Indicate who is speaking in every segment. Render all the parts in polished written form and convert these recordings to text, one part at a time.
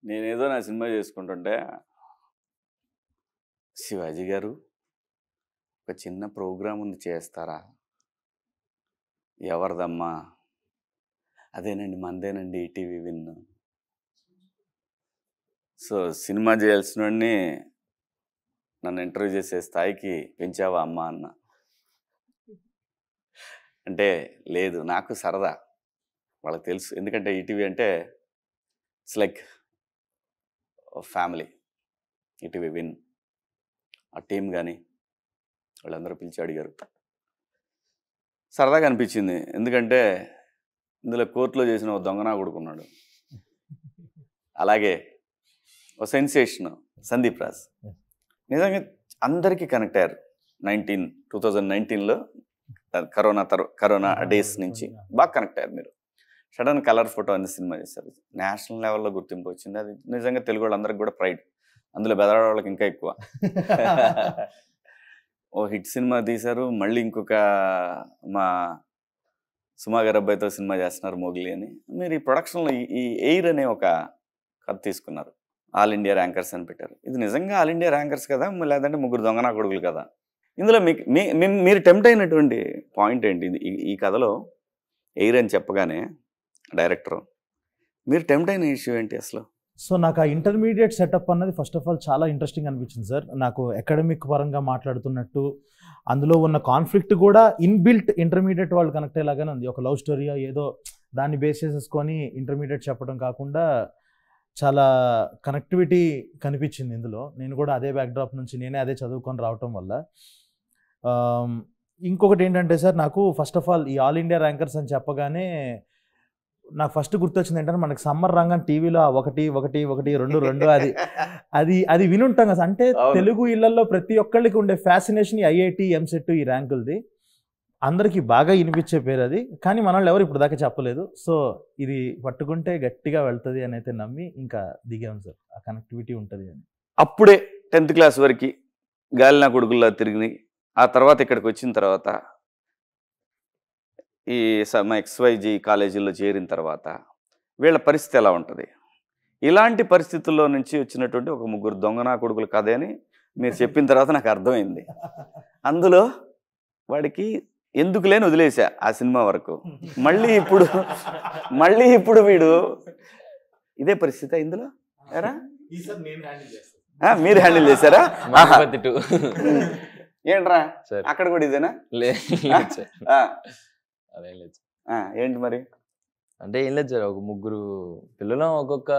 Speaker 1: నేనేదో నా సినిమా చేసుకుంటుంటే శివాజీ గారు ఒక చిన్న ప్రోగ్రాం ఉంది చేస్తారా? ఎవరిదమ్మా? అదేనండి మందేనండి ఈటీవీ విన్. సో సినిమా చేయాల్సిన వాడిని నన్ను ఇంటర్వ్యూ చేసే స్థాయికి పెంచావా అమ్మా అన్న. అంటే లేదు, నాకు సరదా, వాళ్ళకి తెలుసు. ఎందుకంటే ఈటీవీ అంటే it's like family. ETV win ఆ టీం కానీ వాళ్ళందరూ పిలిచి అడిగారు. సరదాగా అనిపించింది. ఎందుకంటే ఇందులో కోర్టులో చేసిన ఒక దొంగనా కొడుకున్నాడు, అలాగే ఒక సెన్సేషన్ సందీప్ రాజ్. నిజంగా అందరికీ కనెక్ట్ అయ్యారు. 2019లో కరోనా డేస్ నుంచి బాగా కనెక్ట్ అయ్యారు మీరు. సడన్ కలర్ ఫోటో అనే సినిమా చేశారు, నేషనల్ లెవెల్లో గుర్తింపు వచ్చింది. అది నిజంగా తెలుగు వాళ్ళందరికీ కూడా ప్రైడ్, అందులో బెదరాడ వాళ్ళకి ఇంకా ఎక్కువ. ఓ హిట్ సినిమా తీశారు, మళ్ళీ ఇంకొక మా సుమా గారి అబ్బాయితో సినిమా చేస్తున్నారు మోగ్లీ అని. మీరు ఈ ప్రొడక్షన్లో ఈ ఎయిర్ అనే ఒక కథ తీసుకున్నారు, ఆల్ ఇండియా ర్యాంకర్స్ అని పెట్టారు. ఇది నిజంగా ఆల్ ఇండియా ర్యాంకర్స్ కదా, లేదంటే ముగ్గురు దొంగనా కొడుకులు కదా? ఇందులో మీరు టెంప్ట్ అయినటువంటి పాయింట్ ఏంటి? ఈ కథలో ఎయిర్ అని చెప్పగానే డైరెక్టర్ మీరు టెంప్ట్ అయిన ఇష్యూ ఏంటి అసలు?
Speaker 2: సో నాకు ఆ ఇంటర్మీడియట్ సెటప్ అన్నది ఫస్ట్ ఆఫ్ ఆల్ చాలా ఇంట్రెస్టింగ్ అనిపించింది సార్. నాకు అకాడమిక్ పరంగా మాట్లాడుతున్నట్టు అందులో ఉన్న కాన్ఫ్లిక్ట్ కూడా ఇన్బిల్ట్ ఇంటర్మీడియట్ వాళ్ళు కనెక్ట్ అయ్యేలాగానే ఉంది. ఒక లవ్ స్టోరీ ఏదో దాన్ని బేస్ చేసేసుకొని ఇంటర్మీడియట్ చెప్పడం కాకుండా చాలా కనెక్టివిటీ కనిపించింది ఇందులో. నేను కూడా అదే బ్యాక్డ్రాప్ నుంచి నేనే అదే చదువుకొని రావటం వల్ల. ఇంకొకటి ఏంటంటే సార్, నాకు ఫస్ట్ ఆఫ్ ఆల్ ఈ ఆల్ ఇండియా ర్యాంకర్స్ అని చెప్పగానే నాకు ఫస్ట్ గుర్తొచ్చింది ఏంటంటే, మనకి సమ్మర్ రంగం టీవీలో 1 1 1 2 2 అది వినుంటాం కదా. అంటే తెలుగు ఇళ్లలో ప్రతి ఒక్కళ్ళకి ఉండే ఫ్యాసినేషన్ ఐఐటి ఎంసెట్ ఈ ర్యాంకులది అందరికీ బాగా వినిపించే పేరు అది. కానీ మనల్ని ఎవరు ఇప్పుడు దాకా చెప్పలేదు. సో ఇది పట్టుకుంటే గట్టిగా వెళ్తుంది అని అయితే నమ్మి ఇంకా దిగాం సార్. ఆ కనెక్టివిటీ ఉంటుంది అని.
Speaker 1: అప్పుడే 10th క్లాస్ వరకు గాలినా కొడుకుల్లా తిరిగి, ఆ తర్వాత ఇక్కడికి వచ్చిన తర్వాత ఈ XYG కాలేజీల్లో చేరిన తర్వాత వీళ్ళ పరిస్థితి ఎలా ఉంటుంది? ఇలాంటి పరిస్థితుల్లో నుంచి వచ్చినటువంటి ఒక ముగ్గురు దొంగనా కొడుకులు కథ అని మీరు చెప్పిన తర్వాత నాకు అర్థమైంది. అందులో వాడికి ఎందుకు లేని వదిలేసా ఆ సినిమా వరకు. మళ్ళీ ఇప్పుడు వీడు ఇదే పరిస్థితి ఇందులో ఎరా మీరు హ్యాండిల్ చేశారా? ఏంట్రా అక్కడ కూడా ఇదేనా? ఏంటి మరి?
Speaker 3: అంటే ఏం లేదు సార్, ఒక ముగ్గురు పిల్లలు ఒక్కొక్క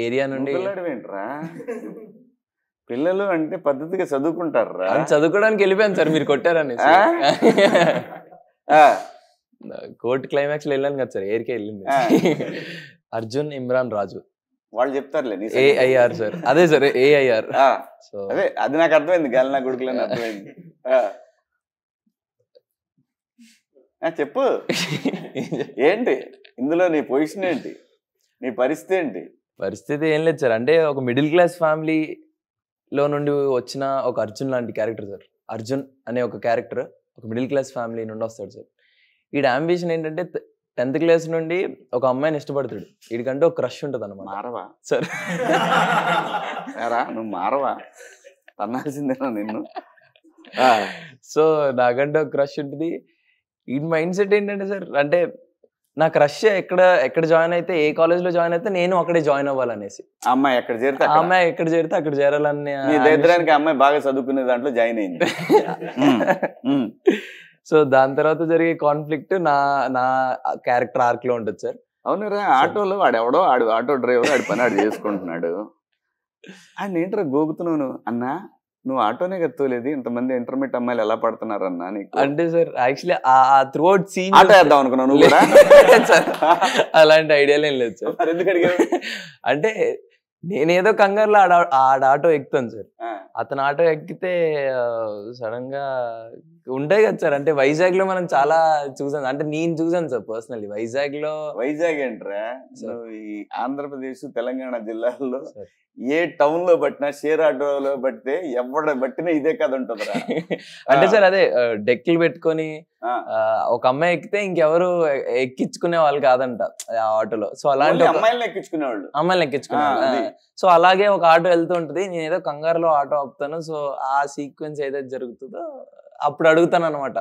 Speaker 3: ఏరియా నుండి.
Speaker 1: ఏంట్రా పిల్లలు అంటే పద్ధతిగా చదువుకుంటారా?
Speaker 3: చదువుకోవడానికి వెళ్ళిపోయాను సార్, మీరు కొట్టారని. కోర్ట్ క్లైమాక్స్ లో వెళ్ళాను కదా సార్, ఏరికే వెళ్ళింది. అర్జున్, ఇమ్రాన్, రాజు
Speaker 1: వాళ్ళు చెప్తారులే.
Speaker 3: ఏఐఆర్ సార్, అదే సార్ ఏఐఆర్.
Speaker 1: సో అదే అది నాకు అర్థమైంది, గాలినా కొడుకులని అర్థమైంది. చెప్పు ఏంటి ఇందులో నీ పొజిషన్ ఏంటి, నీ పరిస్థితి ఏంటి?
Speaker 3: పరిస్థితి ఏం లేదు సార్, అంటే ఒక మిడిల్ క్లాస్ ఫ్యామిలీలో నుండి వచ్చిన ఒక అర్జున్ లాంటి క్యారెక్టర్ సార్. అర్జున్ అనే ఒక క్యారెక్టర్ ఒక మిడిల్ క్లాస్ ఫ్యామిలీ నుండి వస్తాడు సార్. వీడి అంబిషన్ ఏంటంటే 10th క్లాస్ నుండి ఒక అమ్మాయిని ఇష్టపడతాడు. వీడికంటే ఒక క్రష్ ఉంటుంది అన్నమాట.
Speaker 1: మారవా
Speaker 3: సార్?
Speaker 1: నువ్వు మారవా? అన్నాల్సిందేనా నిన్ను?
Speaker 3: సో నాకంటే ఒక క్రష్ ఉంటుంది. ఈ మైండ్ సెట్ ఏంటంటే సార్, అంటే నా క్రష్ ఎక్కడ జాయిన్ అయితే, ఏ కాలేజ్లో జాయిన్ అయితే నేను అక్కడే జాయిన్ అవ్వాలనేసి.
Speaker 1: అమ్మాయి ఎక్కడ చేరితే అక్కడ
Speaker 3: చేరాలని.
Speaker 1: అమ్మాయి బాగా చదువుకునే దాంట్లో జాయిన్ అయింది.
Speaker 3: సో దాని తర్వాత జరిగే కాన్ఫ్లిక్ట్ నా క్యారెక్టర్ ఆర్క్ లో ఉంటుంది సార్.
Speaker 1: అవునురా, ఆటోలో వాడెవడో ఆటో డ్రైవర్ ఆడి పని ఆడు చేసుకుంటున్నాడు. ఆయన ఏంట్రా గోగుతున్నావు అన్నా? నువ్వు ఆటోనే గత్తోలేదు, ఇంతమంది ఇంటర్మీడియట్ అమ్మాయిలు ఎలా పడుతున్నారు అన్నా నీకు?
Speaker 3: అంటే సార్ యాక్చువల్లీ ఆ త్రూఅవుట్ సీన్
Speaker 1: ఆటో వేద్దాం అనుకున్నావు నువ్వు కూడా?
Speaker 3: అలాంటి ఐడియాలు ఏం లేదు సార్. అంటే నేనేదో కంగారులో ఆటో ఎక్కుతాను సార్. అతను ఆటో ఎక్కితే సడన్ గా ఉంటాయి కదా సార్. అంటే వైజాగ్ లో మనం చాలా చూసాను, అంటే నేను చూసాను సార్ పర్సనల్లీ వైజాగ్ లో.
Speaker 1: వైజాగ్ ఏంట్రా, నువ్వు ఈ ఆంధ్రప్రదేశ్ తెలంగాణ జిల్లాల్లో
Speaker 3: సార్.
Speaker 1: ఏ టౌన్ లో పట్టినా షేర్ ఆటోలో పట్టితే ఎవడ పట్టినా ఇదే కథ ఉంటుందిరా.
Speaker 3: అంటే సార్ అదే డెక్కులు పెట్టుకొని
Speaker 1: ఆ.
Speaker 3: ఒక అమ్మాయి ఎక్కితే ఇంకెవరు ఎక్కించుకునే వాళ్ళు కాదంట ఆ ఆటోలో. సో అలాంటి
Speaker 1: ఓన్లీ అమ్మాయిలను ఎక్కించుకునేవాళ్ళు.
Speaker 3: అమ్మాయిని ఎక్కించుకునే
Speaker 1: అది.
Speaker 3: సో అలాగే ఒక ఆటో వెళ్తూ ఉంటది, నేను ఏదో కంగారులో ఆటో ఆపుతాను. సో ఆ సీక్వెన్స్ ఏదైతే జరుగుతుందో అప్పుడు అడుగుతాను అనమాట,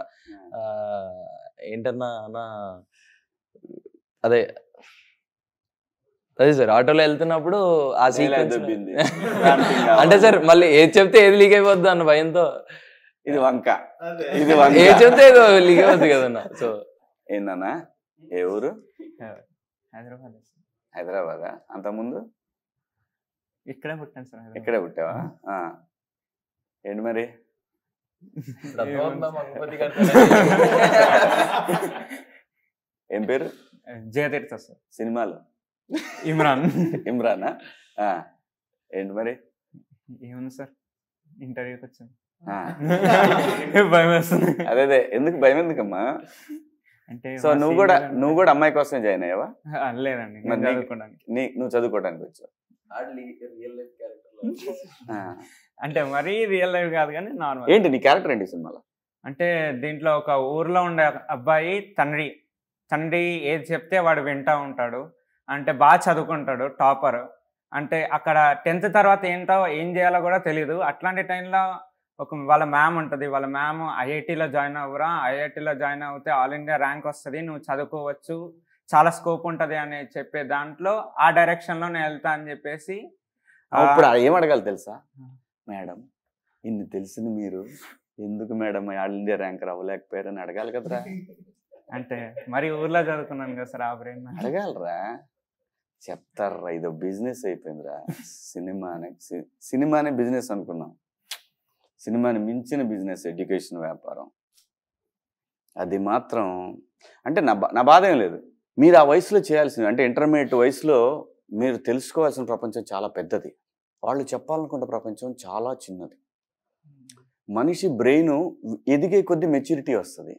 Speaker 3: ఏంటన్నా అన్న అదే అదే సార్ ఆటోలో వెళ్తున్నప్పుడు ఆ సీక్వెన్స్
Speaker 1: దొబ్బింది.
Speaker 3: అంటే సార్ మళ్ళీ ఏది చెప్తే ఏది లీక్ అయిపోద్ది అన్న భయంతో,
Speaker 1: ఇది వంక, ఇది వంక.
Speaker 3: ఏది చెప్తే ఏదో లీక్ అయిపోద్ది కదన్న. సో
Speaker 1: ఏందన్నా, ఏ ఊరు?
Speaker 4: హైదరాబాద్.
Speaker 1: హైదరాబాదా? అంతకుముందు
Speaker 4: ఇక్కడే పుట్టాను సార్.
Speaker 1: ఇక్కడే పుట్టావా? ఆ. ఏంటి మరి ఏం పేరు?
Speaker 4: జయతీర్థ సార్.
Speaker 1: సినిమాలో
Speaker 4: ఇమ్రాన్.
Speaker 1: ఇమ్రానా? ఆ. ఏంటి మరి?
Speaker 4: ఏముంది సార్, ఇంటర్వ్యూకి వచ్చాను.
Speaker 1: ఆ.
Speaker 4: భయం వేస్తుంది.
Speaker 1: అదే ఎందుకు భయం ఎందుకమ్మా?
Speaker 4: అంటే
Speaker 1: సో నువ్వు కూడా అమ్మాయి కోసమే జాయిన్ అయ్యావా?
Speaker 4: లేదండి,
Speaker 1: మరి
Speaker 4: నేను చదువుకోవడానికి.
Speaker 1: నువ్వు చదువుకోవడానికి వచ్చావు. ఆ.
Speaker 4: అంటే మరీ రియల్ లైఫ్ కాదు కానీ నార్మల్.
Speaker 1: ఏంటి నీ క్యారెక్టర్ ఏంటి సినిమాలో?
Speaker 4: అంటే దీంట్లో ఒక ఊర్లో ఉండే అబ్బాయి తండ్రి ఏది చెప్తే వాడు వింటా ఉంటాడు. అంటే బాగా చదువుకుంటాడు, టాపర్. అంటే అక్కడ 10th తర్వాత ఏం చేయాలో కూడా తెలియదు. అట్లాంటి టైంలో వాళ్ళ మ్యామ్ ఉంటుంది. వాళ్ళ మ్యామ్ ఐఐటీలో జాయిన్ అవ్వరా, ఐఐటీలో జాయిన్ అవుతే ఆల్ ఇండియా ర్యాంక్ వస్తుంది, నువ్వు చదువుకోవచ్చు, చాలా స్కోప్ ఉంటుంది అని చెప్పే దాంట్లో ఆ డైరెక్షన్లో నేను వెళ్తా అని చెప్పేసి.
Speaker 1: ఇప్పుడు ఏం అడగాలి తెలుసా? మేడం ఇన్ని తెలిసిన మీరు ఎందుకు మేడం ఆల్ ఇండియా ర్యాంకర్ అవ్వలేకపోయారని అడగాలి కదరా.
Speaker 4: అంటే మరి ఊర్లో చదువుకున్నాను కదా సార్, ఆ బ్రెయిన్
Speaker 1: అడగాలరా. చెప్తారా, ఇదో బిజినెస్ అయిపోయిందిరా. సినిమానే బిజినెస్ అనుకున్నాం. సినిమాని మించిన బిజినెస్ ఎడ్యుకేషన్, వ్యాపారం. అది మాత్రం అంటే నా బాధ ఏం లేదు. మీరు ఆ వయసులో చేయాల్సింది, అంటే ఇంటర్మీడియట్ వయసులో మీరు తెలుసుకోవాల్సిన ప్రపంచం చాలా పెద్దది. వాళ్ళు చెప్పాలనుకున్న ప్రపంచం చాలా చిన్నది. మనిషి బ్రెయిన్ ఎదిగే కొద్దీ మెచ్యూరిటీ వస్తుంది.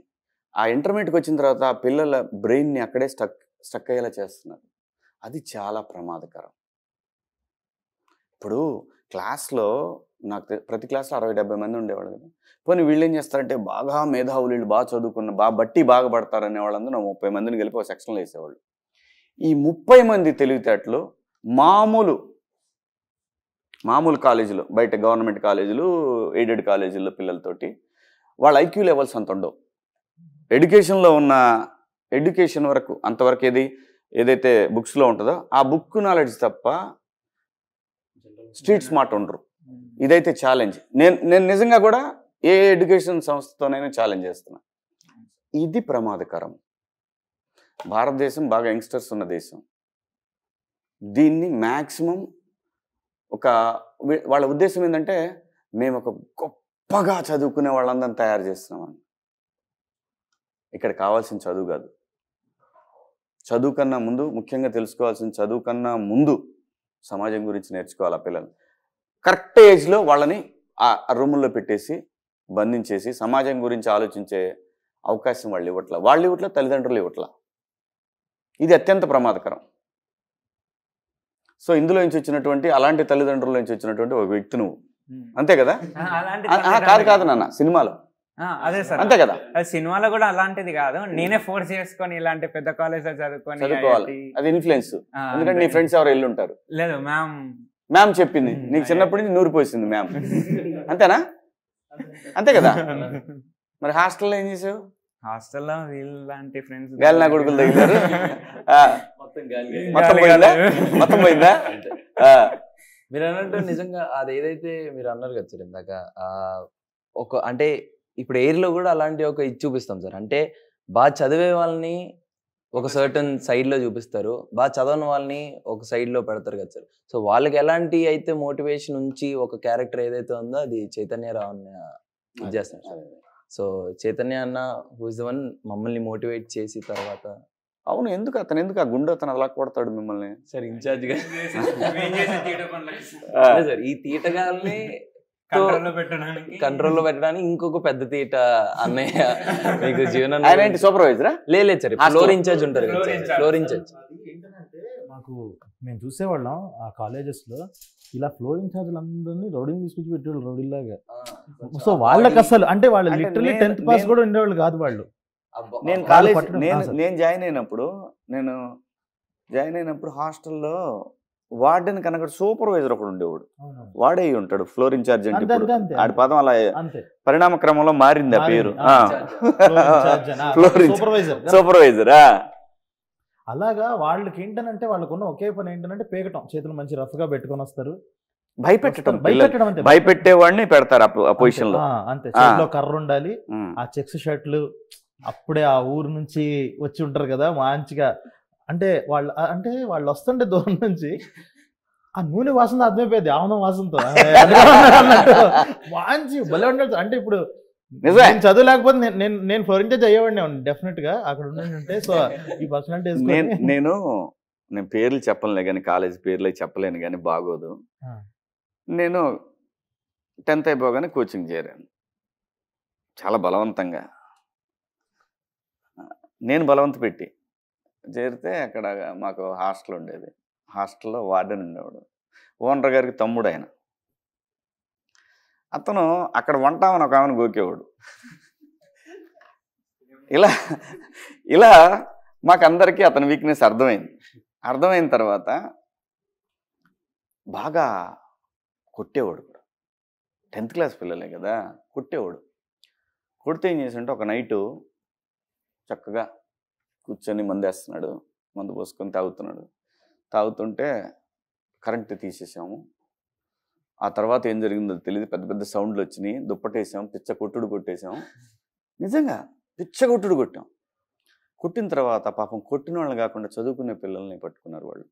Speaker 1: ఆ ఇంటర్మీడియట్కి వచ్చిన తర్వాత ఆ పిల్లల బ్రెయిన్ని అక్కడే స్టక్ అయ్యేలా చేస్తున్నారు. అది చాలా ప్రమాదకరం. ఇప్పుడు క్లాస్లో నాకు ప్రతి క్లాస్లో 60-70 మంది ఉండేవాళ్ళు కదా. పోనీ వీళ్ళు ఏం చేస్తారంటే బాగా మేధావులు, వీళ్ళు బాగా చదువుకున్న బాగా పడతారనే వాళ్ళందరూ 30 మందిని కలిపి ఒక సెక్షన్లో వేసేవాళ్ళు. ఈ 30 మంది తెలివితేటలు మామూలు కాలేజీలో, బయట గవర్నమెంట్ కాలేజీలు, ఎయిడెడ్ కాలేజీల్లో పిల్లలతోటి వాళ్ళ ఐక్యూ లెవెల్స్ అంత ఉండవు. ఎడ్యుకేషన్లో ఉన్న ఎడ్యుకేషన్ వరకు అంతవరకు ఏదైతే బుక్స్లో ఉంటుందో ఆ బుక్ నాలెడ్జ్ తప్ప స్ట్రీట్ స్మార్ట్ ఉండరు. ఇదైతే ఛాలెంజ్. నేను నిజంగా కూడా ఏ ఎడ్యుకేషన్ సంస్థతోనైనా ఛాలెంజ్ చేస్తున్నా. ఇది ప్రమాదకరం. భారతదేశం బాగా యంగ్స్టర్స్ ఉన్న దేశం. దీన్ని మ్యాక్సిమం వాళ్ళ ఉద్దేశం ఏంటంటే మేము ఒక గొప్పగా చదువుకునే వాళ్ళందరినీ తయారు చేస్తున్నామని. ఇక్కడ కావాల్సిన చదువు కాదు. చదువు కన్నా ముందు, ముఖ్యంగా తెలుసుకోవాల్సిన చదువు కన్నా ముందు సమాజం గురించి నేర్చుకోవాలి. ఆ పిల్లలు కరెక్ట్ ఏజ్లో వాళ్ళని ఆ రూముల్లో పెట్టేసి బంధించేసి సమాజం గురించి ఆలోచించే అవకాశం వాళ్ళు ఇవ్వట్ల, తల్లిదండ్రులు ఇవ్వట్ల. ఇది అత్యంత ప్రమాదకరం. సో ఇందులో నుంచి వచ్చినటువంటి, అలాంటి తల్లిదండ్రుల నుంచి వచ్చినటువంటి ఒక వ్యక్తి నువ్వు, అంతే కదా? కాదు నాన్న, సినిమాలో
Speaker 4: అదే సార్,
Speaker 1: అంతే కదా?
Speaker 4: సినిమాలో కూడా అలాంటిది కాదు, నేనే ఫోర్స్ చేసుకొని ఇలాంటి పెద్ద కాలేజ్
Speaker 1: చదువుకోవాలి. అది ఇన్ఫ్లుయెన్స్. ఎందుకంటే నీ ఫ్రెండ్స్ ఎవరు ఉంటారు.
Speaker 4: లేదు,
Speaker 1: మ్యామ్ చెప్పింది నీకు చిన్నప్పటి నుంచి నూరిపోసింది మ్యామ్, అంతేనా? అంతే కదా? మరి హాస్టల్లో ఏం చేసావు?
Speaker 4: హాస్టల్లో వీళ్ళంటి ఫ్రెండ్స్
Speaker 1: గాలి నా కొడుకులు తగిలారు. మొత్తం పోయిందా?
Speaker 3: మీరు అన్నట్టు నిజంగా అది ఏదైతే మీరు అన్నారు కదా సార్ ఇందాక, అంటే ఇప్పుడు ఎయిర్లో కూడా అలాంటి ఒక ఇది చూపిస్తాం సార్. అంటే బాగా చదివే వాళ్ళని ఒక సర్టన్ సైడ్లో చూపిస్తారు, బాగా చదవని వాళ్ళని ఒక సైడ్లో పెడతారు కదా సార్. సో వాళ్ళకి ఎలాంటి అయితే మోటివేషన్ ఉంచి ఒక క్యారెక్టర్ ఏదైతే ఉందో అది చైతన్యరావు అన్న ఇది చేస్తారు. సో చైతన్య అన్న హూ ఇస్ ద వన్ మమ్మల్ని మోటివేట్ చేసి తర్వాత.
Speaker 1: అవును, అతను ఎందుకు ఆ గుండె అతను అలా కొడతాడు మిమ్మల్ని?
Speaker 3: సార్ ఇన్ఛార్జ్గా సార్ ఈ తీటగాల్ని కంట్రోల్లో పెట్టడానికి ఇంకొక పెద్ద తీట అన్నయ్య మీకు జీవనం
Speaker 1: ఆయన ఏంటి సూపర్వైజరా?
Speaker 3: లేదు సార్, ఫ్లోర్ ఇన్ఛార్జ్ ఉంటారు కదా సార్, ఫ్లోర్ ఇన్ఛార్జ్.
Speaker 2: ఏంటంటే మాకు మేము చూసేవాళ్ళం ఆ కాలేజెస్ లో ఇలా ఫ్లోర్ ఇన్ఛార్జ్లు అందరినీ రౌడీని తీసుకొచ్చి పెట్టేవాళ్ళు రౌడీలాగా. సో వాళ్ళకి అసలు అంటే వాళ్ళు
Speaker 1: అంటే
Speaker 2: లిటరలీ
Speaker 1: నేను-
Speaker 2: 10th పాస్ కూడా ఉండేవాళ్ళు కాదు వాళ్ళు.
Speaker 1: నేను
Speaker 2: వాళ్ళు
Speaker 1: కాలేజ్
Speaker 2: పట్టడం-
Speaker 1: నేను నేను జాయిన్ అయినప్పుడు హాస్టల్లో వార్డెన్ కనుక సూపర్వైజర్ ఒకడు ఉండేవాడు. వాడే అయి ఉంటాడు ఫ్లోర్ ఇన్ఛార్జ్ అంటే.
Speaker 2: అంతే,
Speaker 1: ఇప్పుడు
Speaker 2: అంతే,
Speaker 1: ఆడి పదం అలా
Speaker 2: అంతే
Speaker 1: పరిణామ క్రమంలో మారింది ఆ పేరు.
Speaker 2: Floor
Speaker 1: supervisor. సూపర్వైజర్
Speaker 2: అలాగా వాళ్ళకి ఏంటనంటే వాళ్ళకున్న ఒకే పని ఏంటంటే పేకటం, చేతులు మంచి రఫ్ గా పెట్టుకొని వస్తారు,
Speaker 1: భయపెట్టడం.
Speaker 2: భయపెట్టడం అంతే.
Speaker 1: భయపెట్టేవాడిని పెడతారు ఆ పొజిషన్ లో.
Speaker 2: అంతే, చేతిలో కర్ర ఉండాలి, ఆ చెక్స్ షర్ట్లు అప్పుడే ఆ ఊరు నుంచి వచ్చి ఉంటారు కదా మంచిగా. అంటే వాళ్ళు వస్తుంటే దూరం నుంచి ఆ నూనె వాసన అర్థమైపోయింది, ఆముదం వాసనతో అన్నట్టు మంచి భలే ఉంటాడు. అంటే ఇప్పుడు నేను చదువు లేకపోతే నేను ఫ్లోర్ ఇన్ఛార్జ్ అయ్యేవాడిని డెఫినెట్ గా అక్కడ ఉంటే. సో ఈ పర్సనాలిటీ
Speaker 1: నేను పేర్లు చెప్పలేను కానీ, కాలేజ్ పేర్లు చెప్పలేను కానీ బాగోదు. నేను 10th అయిపోగానే కోచింగ్ చేరాను చాలా బలవంతంగా. నేను బలవంత పెట్టి చేరితే అక్కడ మాకు హాస్టల్ ఉండేది. హాస్టల్లో వార్డెన్ ఉండేవాడు, ఓనర్ గారికి తమ్ముడు ఆయన. అతను అక్కడ వంటామని ఒక ఆమెను గోకేవాడు. ఇలా మాకందరికీ అతని వీక్నెస్ అర్థమైన తర్వాత బాగా కొట్టేవాడు కూడా. 10th క్లాస్ పిల్లలే కదా, కొట్టేవాడు. కొడితే ఏం చేసింటే ఒక నైటు చక్కగా కూర్చొని మందేస్తున్నాడు, మందు పోసుకొని తాగుతుంటే కరెంట్ తీసేసాము. ఆ తర్వాత ఏం జరిగిందో తెలియదు, పెద్ద పెద్ద సౌండ్లు వచ్చినాయి, దుప్పటేసాం, పిచ్చ కొట్టుడు కొట్టేసాం. నిజంగా పిచ్చ కొట్టుడు కొట్టాం. కొట్టిన తర్వాత పాపం కొట్టిన వాళ్ళు కాకుండా చదువుకునే పిల్లల్ని పట్టుకున్నారు వాళ్ళు.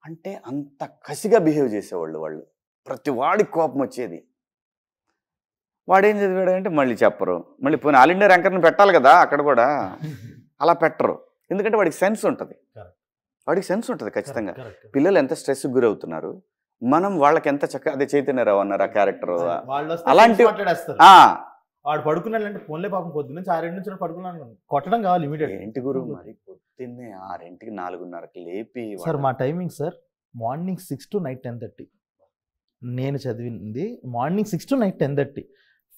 Speaker 1: అంటే అంత కసిగా బిహేవ్ చేసేవాళ్ళు వాళ్ళు. ప్రతి వాడికి కోపం వచ్చేది. వాడేం చదివాడంటే మళ్ళీ చెప్పరు. మళ్ళీ పోయిన ఆల్ ఇండియా ర్యాంకర్ని పెట్టాలి కదా, అక్కడ కూడా అలా పెట్టరు. ఎందుకంటే వాడికి సెన్స్ ఉంటుంది, ఖచ్చితంగా. పిల్లలు ఎంత స్ట్రెస్కి గురవుతున్నారు, మనం వాళ్ళకి ఎంత చక్కగా. అదే చైతన్యరావు అన్నారు ఆ క్యారెక్టర్. అలాంటి
Speaker 2: వాడు పడుకున్నాడంటే ఫోన్లే పాపం పొద్దున్న 6 నుంచి పడుకున్నాను, కొట్టడం కావాలి ఇమీడియట్.
Speaker 1: ఏంటి గురు మరి పొద్దున్నే 6కి 4:30కి లేపి.
Speaker 2: సార్ మా timing sir morning 6 to night 10:30. నేను చదివింది మార్నింగ్ 6 to నైట్ 10:30.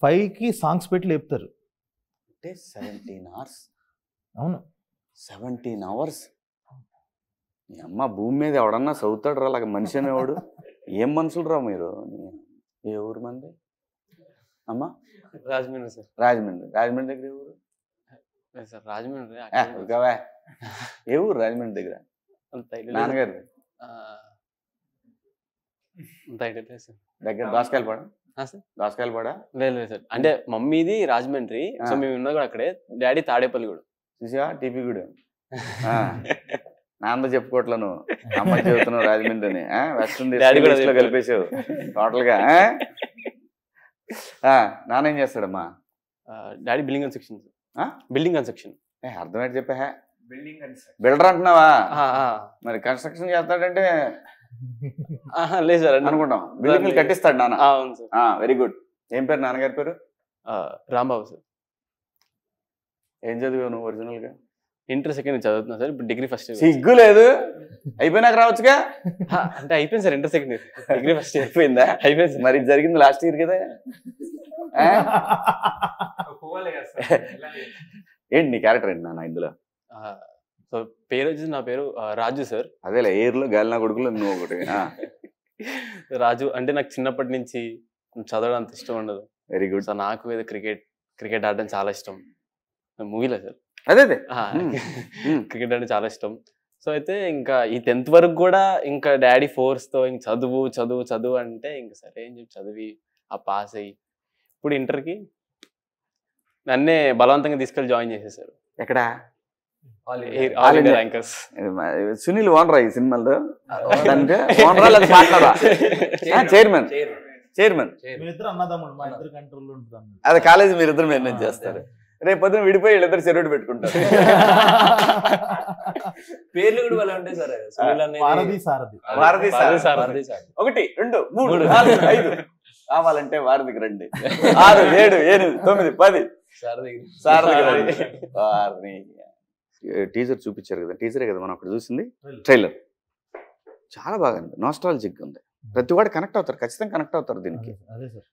Speaker 2: 5కి సాంగ్స్ పెట్టి లేపుతారు.
Speaker 1: అంటే 17 hours.
Speaker 2: అవును,
Speaker 1: 17 hours. మీ అమ్మ భూమి మీద ఎవడన్నా చదువుతాడు రా అలాగ మనిషి అనేవాడు. ఏం మనుషులు రా మీరు? ఏ ఊరు మంది అమ్మా?
Speaker 3: రాజమండ్రి సార్.
Speaker 1: రాజమండ్రి దగ్గర ఏ ఊరు
Speaker 3: సార్? రాజమండ్రి.
Speaker 1: ఏ ఊరు రాజమండ్రి దగ్గర? నాన్నగారు దగ్గర దోసకాయలపాడ.
Speaker 3: లేదు సార్, అంటే మమ్మీది రాజమండ్రి, సో మేము ఉన్నది కూడా అక్కడే. డాడీ తాడేపల్లి కూడా.
Speaker 1: చూసా టీపీ కూడా. నాన్న చెప్పుకోవట్లా నువ్వు, అమ్మ చెబుతున్నావు రాజమండ్రి అని. వెస్ట్రన్ లో కలిపేసావు టోటల్ గా. నాన్న ఏం చేస్తాడమ్మా?
Speaker 3: Daddy building construction. Building construction
Speaker 1: అర్థమైతే చెప్పా. బిల్డర్ అంటున్నావా? మరి కన్స్ట్రక్షన్ చేస్తాడంటే
Speaker 3: లేదు సార్
Speaker 1: అనుకుంటాం. బిల్డింగ్ కట్టిస్తాడు నాన్న.
Speaker 3: అవును సార్.
Speaker 1: Very good. ఏం పేరు నాన్నగారి పేరు?
Speaker 3: రాంబాబు సార్.
Speaker 1: ఏం చదివావు నువ్వు ఒరిజినల్ గా?
Speaker 3: ఇంటర్ సెకండ్ చదువుతున్నా సార్, ఇప్పుడు డిగ్రీ ఫస్ట్.
Speaker 1: సిగ్గు లేదు, అయిపోయినాక రావచ్చుగా.
Speaker 3: అంటే అయిపోయింది sir, inter second year. Degree first
Speaker 1: అయిపోయిందా?
Speaker 3: అయిపోయింది.
Speaker 1: మరి జరిగింది లాస్ట్ ఇయర్ కదా. ఏంటి నీ క్యారెక్టర్ ఏంటి నాన్న ఇందులో?
Speaker 3: సో పేరు వచ్చేసి నా పేరు రాజు సార్.
Speaker 1: అదేలే, ఎయిర్లో గాలినా కొడుకులో నువ్వు ఒకటి.
Speaker 3: రాజు అంటే నాకు చిన్నప్పటి నుంచి చదవడం అంత ఇష్టం ఉండదు.
Speaker 1: Very good.
Speaker 3: సో నాకు ఏదో క్రికెట్ ఆడడం చాలా ఇష్టం. మూవీలో సార్
Speaker 1: అదే
Speaker 3: క్రికెట్ అంటే చాలా ఇష్టం. సో అయితే ఇంకా ఈ 10th వరకు కూడా ఇంకా డాడీ ఫోర్స్తో ఇంక చదువు అంటే ఇంక సరే అని చెప్పి చదివి ఆ పాస్ అయ్యి ఇప్పుడు ఇంటర్కి నన్నే బలవంతంగా తీసుకెళ్ళి జాయిన్ చేసేసారు.
Speaker 1: ఎక్కడ?
Speaker 3: All India rankers.
Speaker 1: సునీల్ ఓనరా ఈ సినిమాలో? చైర్మన్.
Speaker 2: అన్నదమ్ముడు, మా ఇద్దరు కంట్రోల్ ఉంటుంది.
Speaker 1: అదే కాలేజీ మీరిద్దరు మేనేజ్ చేస్తారు. రేపు పొద్దున విడిపోయి వీళ్ళిద్దరు చెరువుడు పెట్టుకుంటారు.
Speaker 3: పేర్లు కూడా వాళ్ళ ఉంటాయి సార్. సునీల్ అనేది
Speaker 2: వారధి సారథి.
Speaker 1: వారధి
Speaker 3: వారధి
Speaker 1: సారథి.
Speaker 3: సారథి.
Speaker 1: 1 2 3 4 5 కావాలంటే వారధికి రండి. 6 7 8 9 10 సారథికి రండి. వారిని టీజర్ చూపించారు కదా, టీజరే కదా మనం అక్కడ చూసింది, ట్రైలర్ చాలా బాగా ఉంది, నాస్టాలజిక్ ఉంది. ప్రతి వాడు కనెక్ట్ అవుతారు, ఖచ్చితంగా కనెక్ట్ అవుతారు దీనికి.
Speaker 2: అదే సార్.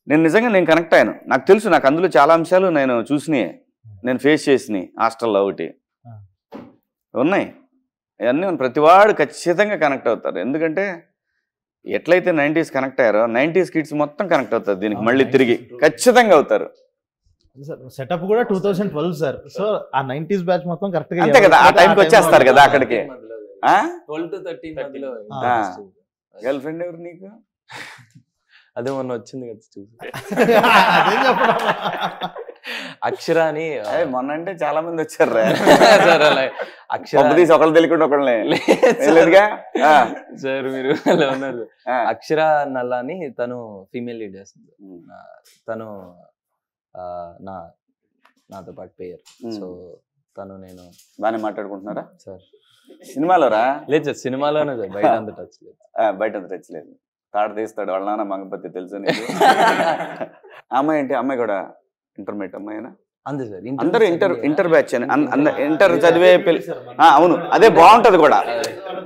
Speaker 1: నేను నిజంగా నేను కనెక్ట్ అయ్యాను. నాకు తెలుసు, నాకు అందులో చాలా అంశాలు నేను చూసినాయి, నేను ఫేస్ చేసినాయి. హాస్టల్లో ఒకటి ఉన్నాయి, ఇవన్నీ ప్రతివాడు ఖచ్చితంగా కనెక్ట్ అవుతారు. ఎందుకంటే ఎట్లయితే 90s కనెక్ట్ అయ్యారో 90s కిడ్స్ మొత్తం కనెక్ట్ అవుతారు దీనికి, మళ్ళీ తిరిగి ఖచ్చితంగా అవుతారు.
Speaker 2: సెటప్ కూడా 2012 సార్. సో ఆ 90s బ్యాచ్ మొత్తం కరెక్ట్ గా
Speaker 1: అంతే కదా, ఆ టైంకి వచ్చేస్తారు కదా అక్కడికి.
Speaker 3: 12 to 13 మధ్యలో.
Speaker 1: గర్ల్ ఫ్రెండ్ ఎవరు నీకు?
Speaker 3: అదే మొన్న వచ్చింది కదా చూసి.
Speaker 2: అదే చెప్పడం.
Speaker 3: అక్షర అని
Speaker 1: మొన్న అంటే చాలా మంది వచ్చారు
Speaker 3: సార్. అలా అక్షర
Speaker 1: తీసి ఒకళ్ళు తెలియకుండా ఒకళ్ళే లేదుగా
Speaker 3: సార్. మీరు అలా ఉన్నారు. అక్షర నల్లా అని తను ఫీమేల్ లీడ్ చేస్తుంది. తను నాతో పాటు పేరు. సో తను నేను
Speaker 1: బాగానే మాట్లాడుకుంటున్నారా
Speaker 3: సార్?
Speaker 1: సినిమాలో రా?
Speaker 3: లేదు సార్, సినిమాలోనే సార్, బయట అంత టచ్ లేదు.
Speaker 1: బయట అంత టచ్ లేదు. తాడు తీస్తాడు వాళ్ళ నాన్న మంగపతి, తెలుసు నీకు? అమ్మాయి ఏంటి, అమ్మాయి కూడా ఇంటర్మీడియట్ అమ్మాయినా?
Speaker 3: అంతే సార్.
Speaker 1: అందరూ ఇంటర్ బ్యాచ్ అని, ఇంటర్ చదివే అవును, అదే బాగుంటది కూడా.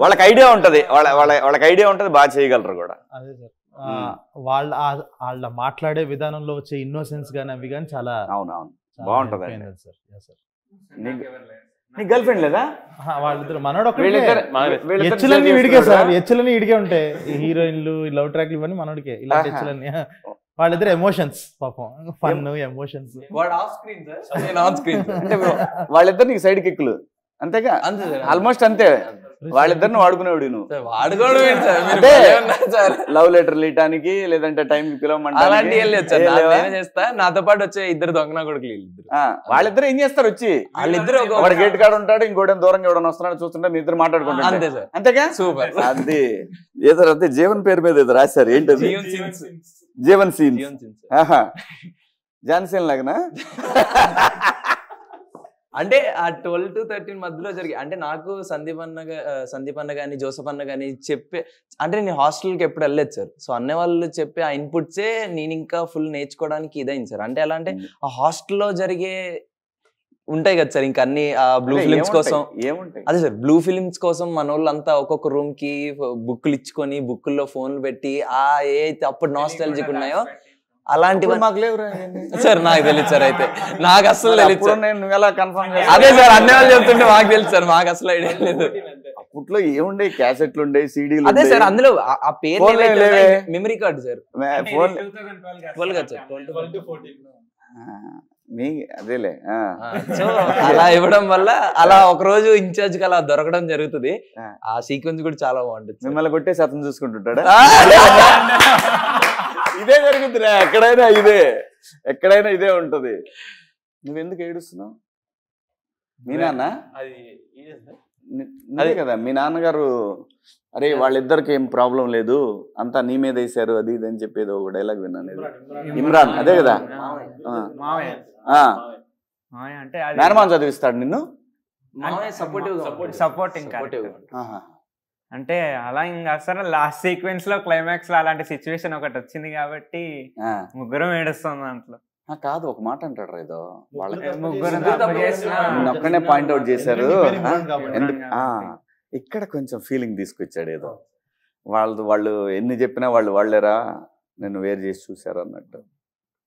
Speaker 1: వాళ్ళకి ఐడియా ఉంటది, వాళ్ళకి ఐడియా ఉంటది, బాగా చేయగలరు కూడా.
Speaker 2: అదే సార్. వాళ్ళ మాట్లాడే విధానంలో వచ్చే ఇన్నోసెన్స్ గానీ అవి కానీ చాలా
Speaker 1: అవునవును బాగుంటది
Speaker 2: సార్.
Speaker 1: నీ గర్ల్ ఫ్రెండ్ లేదా?
Speaker 2: వాళ్ళిద్దరు మనోడు ఎచ్చులన్నీ విడిగే సార్, ఎచ్చులన్నీ విడిగే ఉంటాయి. హీరోయిన్లు, లవ్ ట్రాక్లు ఇవన్నీ మనోడికే. ఇలాంటి ఎచ్చులన్నీ వాళ్ళిద్దరు ఎమోషన్స్, పాపం ఫన్ ఎమోషన్స్.
Speaker 1: వాళ్ళిద్దరు నీకు సైడ్ కిక్కులు అంతేగా? ఆల్మోస్ట్ అంతే. వాళ్ళిద్దరిని వాడుకునేవాడు నువ్వు. అంటే లవ్ లెటర్ ఇయటానికి, లేదంటే టైం
Speaker 3: చేస్తా. నాతో పాటు వచ్చే ఇద్దరు దొంగన కొడుకులు
Speaker 1: వాళ్ళిద్దరు ఏం చేస్తారు వచ్చి? వాళ్ళిద్దరు ఒక గేట్ కాడ ఉంటాడు, ఇంకోటి దూరంగా ఎవడన్నా వస్తున్నాడు చూస్తుంటే మీ ఇద్దరు మాట్లాడుకుంటారు. అంతే సార్. అంతేగా? సూపర్. అది ఏదో అదే జీవన్ పేరు మీద ఏదో రాశారు, ఏంటది? జీవన్ సీన్. జాన్సీన్ లాగనా?
Speaker 3: అంటే ఆ 12 to 13 మధ్యలో జరిగి, అంటే నాకు సందీప్ అన్న కానీ జోసఫ్ అన్న కానీ చెప్పే, అంటే నేను హాస్టల్కి ఎప్పుడు వెళ్ళలేదు సార్. సో అన్న వాళ్ళు చెప్పే ఆ ఇన్పుట్సే నేను ఇంకా ఫుల్ నేర్చుకోవడానికి ఇదైంది సార్. అంటే ఎలా అంటే ఆ హాస్టల్లో జరిగే ఉంటాయి కదా సార్, ఇంకా అన్ని బ్లూ ఫిలిమ్స్ కోసం. అదే సార్, బ్లూ ఫిలిమ్స్ కోసం మన వాళ్ళంతా ఒక్కొక్క రూమ్ కి బుక్లు ఇచ్చుకొని బుక్కుల్లో ఫోన్లు పెట్టి ఏ అయితే అప్పుడు నాస్టాలజిక్ ఉన్నాయో అలాంటివి మాకు లేవు సార్. నాకు తెలియదు సార్, అయితే నాకు అసలు తెలియదు. అదే సార్, అన్ని వాళ్ళు చెప్తుంటే మాకు తెలుసు సార్, మాకు అసలు ఐడియా లేదు.
Speaker 1: అప్పట్లో ఏముండే, క్యాసెట్లు ఉండే, సీడీలు.
Speaker 3: అదే సార్, అందులో ఆ పేరు మెమరీ కార్డు సార్.
Speaker 1: అదేలే.
Speaker 3: సో అలా ఇవ్వడం వల్ల అలా ఒక రోజు ఇన్ఛార్జ్ కి అలా దొరకడం జరుగుతుంది. ఆ సీక్వెన్స్ కూడా చాలా బాగుంటుంది.
Speaker 1: మిమ్మల్ని కొట్టేసి అతను చూసుకుంటుంటాడా? ఇదే జరుగుతుందా ఎక్కడైనా, ఎక్కడైనా ఇదే ఉంటది. నువ్వెందుకు ఏడుస్తున్నావు? మీ నాన్న అదే కదా, మీ నాన్నగారు అరే వాళ్ళిద్దరికి ఏం ప్రాబ్లం లేదు, అంతా నీ మీద వేసారు అది ఇది అని చెప్పేది ఒక డైలాగ్ విన్నాను. ఇమ్రాన్ అదే కదా, మేనమాన్ చదివిస్తాడు నిన్ను.
Speaker 4: సపోర్టింగ్ అంటే అలా ఇంకా అసలు లాస్ట్ సీక్వెన్స్ లో క్లైమాక్స్ లో అలాంటి సిచ్యువేషన్ ఒకటి వచ్చింది కాబట్టి ముగ్గురం ఏడుస్తాం దాంట్లో.
Speaker 1: కాదు, ఒక మాట అంటాడు ఏదో,
Speaker 4: ఒక్కనే
Speaker 1: పాయింట్అవుట్ చేశారు. ఇక్కడ కొంచెం ఫీలింగ్ తీసుకొచ్చాడు ఏదో, వాళ్ళు ఎన్ని చెప్పినా వాళ్ళేరా నిన్ను వేరు చేసి చూసారు అన్నట్టు.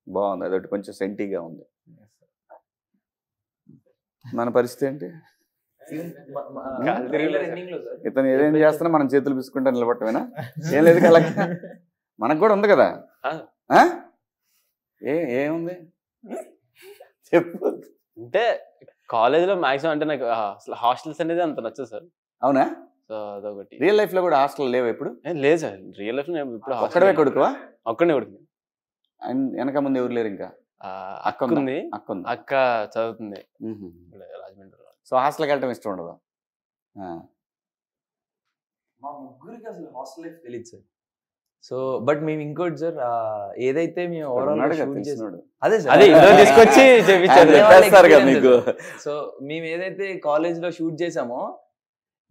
Speaker 1: బాగుంది, అదొకటి కొంచెం సెంటీగా ఉంది. మన పరిస్థితి ఏంటి? ఇతను ఏదేం చేస్తున్నా మనం చేతులు పిసుకుంటా నిలబట్టమేనా? ఏం లేదు కదా, మనకు కూడా ఉంది కదా. ఏముంది చెప్పు.
Speaker 5: అంటే కాలేజ్లో మాక్సిమం అంటే నాకు అసలు హాస్టల్స్ అనేది అంత నచ్చదు సార్.
Speaker 1: అవునా?
Speaker 5: సో అదొకటి.
Speaker 1: రియల్ లైఫ్ లో కూడా హాస్టల్ లేవు ఇప్పుడు?
Speaker 5: లేదు సార్, రియల్ లైఫ్ లో ఇప్పుడు
Speaker 1: ఒక్కడే కొడుకువా?
Speaker 5: ఒక్కడే కొడుకు.
Speaker 1: వెనక ముందు ఎవరు లేరు? ఇంకా
Speaker 5: అక్క ఉంది. అక్క చదువుతుంది రాజమండ్రి.
Speaker 1: సో హాస్టల్కి వెళ్ళటం ఇష్టం ఉండదు?
Speaker 3: మా ముగ్గురికి అసలు హాస్టల్ లైఫ్ తెలియదు సార్. సో బట్ మేము ఇంకోటి సార్ ఏదైతే మేము ఓవరాల్
Speaker 1: ఉన్నాడుగా
Speaker 3: షూట్ చేసాం
Speaker 1: తెలిసినోడు.
Speaker 3: అదే
Speaker 5: అదే ఇందులో
Speaker 3: సార్
Speaker 5: తీసుకొచ్చి చేపించారు.
Speaker 3: అదే వాళ్ళ
Speaker 1: చెప్పేస్తారు కదా
Speaker 3: experience.
Speaker 1: మీకు.
Speaker 3: సో మేము ఏదైతే కాలేజ్ లో షూట్ చేసామో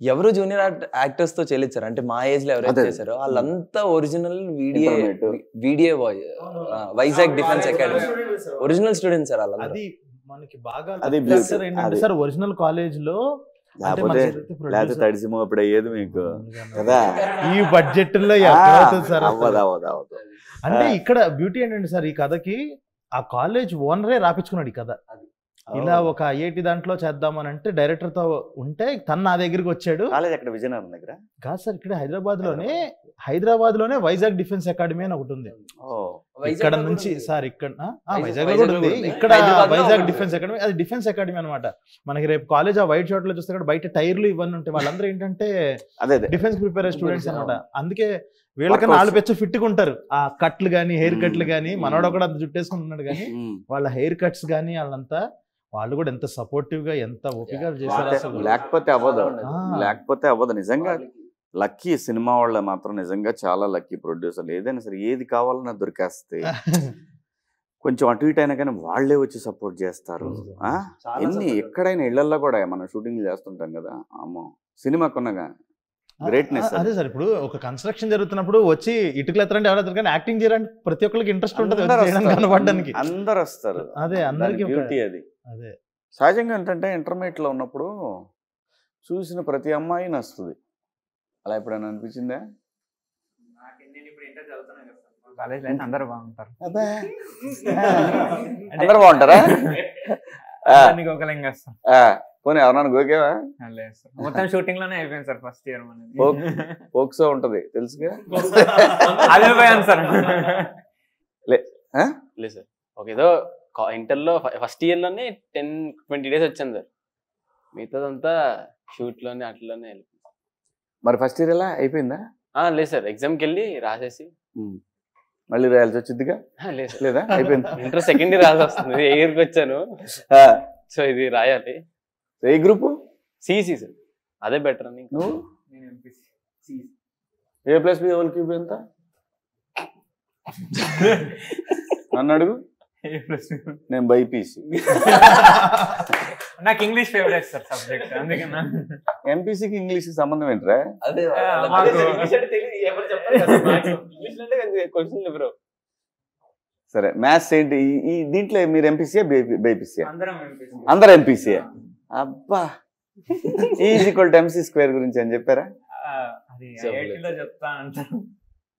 Speaker 3: ఎవరు జూనియర్ యాక్టర్స్ తో చేయలేదు అంటే మా ఏజ్ లో ఎవరైతే
Speaker 1: అదే.
Speaker 3: చేశారో వాళ్ళంతా original
Speaker 1: Intermediate.
Speaker 3: Video Vizag defence academy original students sir వాళ్ళందరూ.
Speaker 2: అది మనకి బాగా
Speaker 1: అది
Speaker 2: plus
Speaker 1: beauty.
Speaker 2: సార్ ఏంటంటే
Speaker 1: అది.
Speaker 2: సార్ ఒరిజినల్ కాలేజ్ లో అంటే
Speaker 1: లేకపోతే
Speaker 2: మనకి
Speaker 1: లేకపోతే
Speaker 2: producer-
Speaker 1: తడిసిమో అప్పుడు అయ్యేది మీకు కదా.
Speaker 2: ఈ బడ్జెట్ లో ఎక్కడ అవుతుంది సార్ అసలు?
Speaker 1: అవ్వదు అవ్వదు అవ్వదు.
Speaker 2: అంటే ఇక్కడ బ్యూటీ ఏంటంటే సార్ ఈ కథకి ఆ కాలేజ్ ఓనరే రాపించుకున్నాడు ఈ కథ. ఇలా ఒక ఐఐటి దాంట్లో చేద్దామని అంటే డైరెక్టర్ తో ఉంటే తను నా దగ్గరికి వచ్చాడు.
Speaker 1: కాలేజ్ అక్కడ విజయనగరం దగ్గర.
Speaker 2: కాదు సార్ ఇక్కడ హైదరాబాద్ లోనే వైజాగ్ డిఫెన్స్ అకాడమీ అని ఒకటి ఉంది. ఇక్కడ నుంచి సార్ ఇక్కడ వైజాగ్ లో కూడా ఉంది. ఇక్కడ
Speaker 3: హైదరాబాద్ లో
Speaker 2: వైజాగ్
Speaker 3: ఒకటి.
Speaker 2: డిఫెన్స్ అకాడమీ, అది డిఫెన్స్ అకాడమీ అనమాట. మనకి రేపు కాలేజ్ ఆ వైట్ షార్ట్ లో చూస్తే కూడా బయట టైర్లు ఇవన్నీ ఉంటాయి. వాళ్ళందరూ ఏంటంటే
Speaker 1: అదే అదే.
Speaker 2: డిఫెన్స్ ప్రిపేర్ అయ్యే స్టూడెంట్స్ అనమాట. అందుకే వీళ్ళకి
Speaker 1: Workouts.
Speaker 2: 4 పెచ్చ ఫిట్ గా ఉంటారు. ఆ కట్లు గానీ హెయిర్ కట్లు గానీ, మనోడు కూడా అంత జుట్టేసుకుంటున్నాడు కానీ
Speaker 1: ఉమ్.
Speaker 2: వాళ్ళ హెయిర్ కట్స్ గానీ వాళ్ళంతా వాళ్ళు కూడా ఎంత సపోర్టివ్ గా ఎంత ఓపిక చేశారు అసలు.
Speaker 1: లేకపోతే అవ్వదు.
Speaker 2: ఆ.
Speaker 1: లేకపోతే అవ్వదు. నిజంగా లక్కీ సినిమా వాళ్ళ మాత్రం నిజంగా చాలా లక్కీ ప్రొడ్యూసర్లు. ఏదైనా సరే ఏది కావాలన్నా దొరికేస్తే కొంచెం అటు ఇటు అయినా కానీ వాళ్ళే వచ్చి సపోర్ట్ చేస్తారు. ఆ? ఎన్ని ఎక్కడైనా ఇళ్లలో కూడా మనం షూటింగ్ చేస్తుంటాం కదా. అమ్మో సినిమాకున్నగా గ్రేట్నెస్.
Speaker 2: అదే సార్ ఇప్పుడు ఒక కన్స్ట్రక్షన్ జరుగుతున్నప్పుడు వచ్చి ఇటుకలు ఎత్తరంటే ఎవరు ఎత్తరు కానీ యాక్టింగ్ చేయడానికి ప్రతి ఒక్కరికి ఇంట్రెస్ట్ ఉంటుంది వచ్చి చేయడానికి, కనపడడానికి.
Speaker 1: అందరు వస్తారు.
Speaker 2: అదే అందరికి
Speaker 1: బ్యూటీ అది.
Speaker 2: అదే
Speaker 1: సహజంగా ఏంటంటే ఇంటర్మీడియట్ లో ఉన్నప్పుడు చూసిన ప్రతి అమ్మాయి నచ్చుతుంది. అలా ఎప్పుడైనా అనిపించిందా?
Speaker 4: కాలేజ్ లైఫ్ అందరూ బాగుంటారు.
Speaker 1: అందరు బాగుంటారా?
Speaker 4: నీకు ఒక లింగ్ వస్తాం.
Speaker 1: పోనీ ఎవరన్నా గోకేవా?
Speaker 4: లేదు సార్, మొత్తం షూటింగ్ లోనే అయిపోయింది సార్ ఫస్ట్ ఇయర్ మనది.
Speaker 1: పోక్సో ఉంటది తెలుసుగా.
Speaker 4: అదే పోయాను సార్.
Speaker 5: లేదు సార్ ఒక ఏదో ఇంటర్లో ఫస్ట్ ఇయర్ లోనే 10-20 days వచ్చాను సార్. మిగతాదంతా షూట్ లోనే అట్లనే వెళ్ళిపోయింది.
Speaker 1: మరి ఫస్ట్ ఇయర్ ఎలా అయిపోయిందా?
Speaker 5: లేదు సార్ ఎగ్జామ్కి వెళ్ళి రాసేసి
Speaker 1: మళ్ళీ రాయాల్సి వచ్చిందిగా?
Speaker 5: లేదు సార్
Speaker 1: లేదా అయిపోయింది.
Speaker 5: ఇంటర్ సెకండ్ ఇయర్ రాసి వస్తుంది. ఏ ఇయర్కి వచ్చాను సో ఇది రాయాలి.
Speaker 1: ఏ గ్రూపు?
Speaker 5: సిఈసి సార్ అదే బెటర్ అని.
Speaker 1: నువ్వు
Speaker 4: నేను ఎంపీసీ.
Speaker 1: A+B హోల్ క్యూబ్ ఎంత? నన్ను అడుగు. నేను బైపీసీ.
Speaker 4: నాకు ఇంగ్లీష్ ఫేవరెట్ సార్ సబ్జెక్ట్, అందుకన్నా.
Speaker 1: ఎంపీసీకి ఇంగ్లీష్ సంబంధం ఏంట్రా?
Speaker 3: అదే
Speaker 1: సరే మ్యాథ్స్ ఏంటి? ఈ దీంట్లో మీరు ఎంపీసీయా బైపీసీయా?
Speaker 4: అందరం ఎంపీసీ.
Speaker 1: అందరు ఎంపీసీయా? అబ్బా E=MC² గురించి అని చెప్పారా?
Speaker 4: అది ఐఐటీలో చెప్తా అంటారు.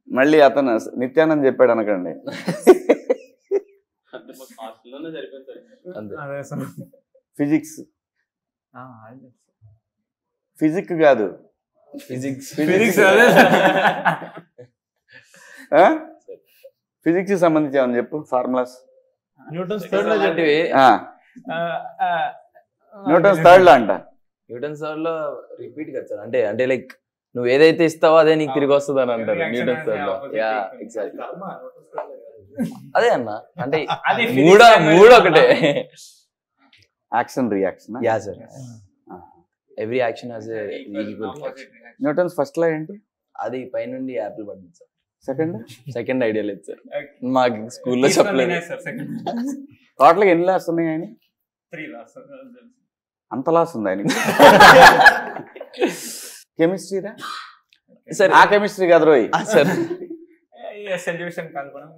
Speaker 1: మళ్ళీ అతను నిత్యానంద్ చెప్పాడు అనకండి.
Speaker 4: అదే సార్.
Speaker 1: ఫిజిక్స్
Speaker 4: అదే
Speaker 1: ఫిజిక్స్ కాదు
Speaker 3: ఫిజిక్స్
Speaker 4: అదే సార్.
Speaker 1: ఫిజిక్స్ సంబంధించి ఏమని చెప్పు. ఫార్ములాస్
Speaker 2: న్యూటన్స్
Speaker 3: అలాంటివి
Speaker 1: న్యూటన్స్ థర్డ్ లో అంట.
Speaker 3: న్యూటన్ సార్ లో రిపీట్ కదా సార్. అంటే లైక్ నువ్వు ఏదైతే ఇస్తావో అదే నీకు తిరిగి వస్తుంది అని అంటారు న్యూటన్ సార్ లో. యా ఎగ్జాక్ట్లీ అదే అన్న. అంటే
Speaker 4: అది
Speaker 3: మూడు ఒకటే.
Speaker 1: Action reaction.
Speaker 3: Ya sir every action has a equal.
Speaker 1: Newton's first law ఏంటి?
Speaker 3: అది పైనుండి యాపిల్ పడింది సార్.
Speaker 1: సెకండ్
Speaker 3: ఐడియా లేదు సార్, మాకు స్కూల్లో చెప్పలేదు.
Speaker 1: టోటల్ గా ఎన్ని లాస్ ఉన్నాయి ఆయన?
Speaker 4: 3 లాస్.
Speaker 1: అంత లాస్ ఉంది ఆయన. కెమిస్ట్రీరా
Speaker 3: సార్?
Speaker 1: ఆ కెమిస్ట్రీ కాదు రోయ్
Speaker 3: సార్
Speaker 4: సొల్యూషన్ కలపడం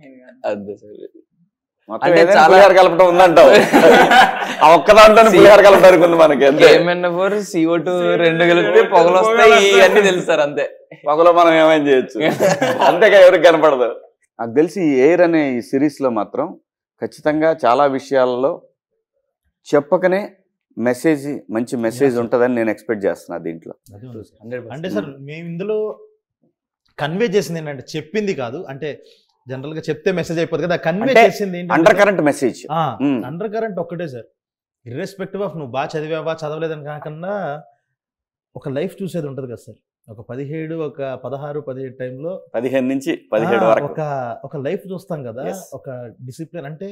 Speaker 3: అదే సార్.
Speaker 1: మొత్తం ఏదైనా పులిహోర కలపడం ఉందంటావు. ఆ ఒక్క దాంట్లో పులిహోర కలపడానికి ఉంది మనకి.
Speaker 3: KMNO4 CO2 రెండు కలిపితే పొగలు వస్తాయి ఇవన్నీ తెలుసు సార్. అంతే
Speaker 1: పొగలో మనం ఏమైనా చేయొచ్చు. అంతేగా ఎవరికి కనపడదు. నాకు తెలిసి ఈ ఎయిర్ అనే ఈ సిరీస్ లో మాత్రం ఖచ్చితంగా చాలా విషయాలలో చెప్పకనే మెసేజ్, మంచి మెసేజ్ ఉంటుందని నేను ఎక్స్పెక్ట్ చేస్తున్నా దీంట్లో.
Speaker 2: అంటే సార్ మేము ఇందులో కన్వే చేసింది ఏంటంటే చెప్పింది కాదు, అంటే జనరల్ గా చెప్తే మెసేజ్ అయిపోతుంది కదా, కన్వే చేసింది
Speaker 1: under current message.
Speaker 2: Under current ఒక్కటే సార్. ఇర్రెస్పెక్టివ్ ఆఫ్ నువ్వు బాగా చదివావా చదవలేదని కాకుండా ఒక లైఫ్ చూసేది ఉంటుంది కదా సార్. ఒక 17, ఒక 16, 17 టైంలో
Speaker 1: 15 నుంచి 17 వరకు
Speaker 2: ఒక లైఫ్ చూస్తాం కదా. ఒక డిసిప్లిన్ అంటే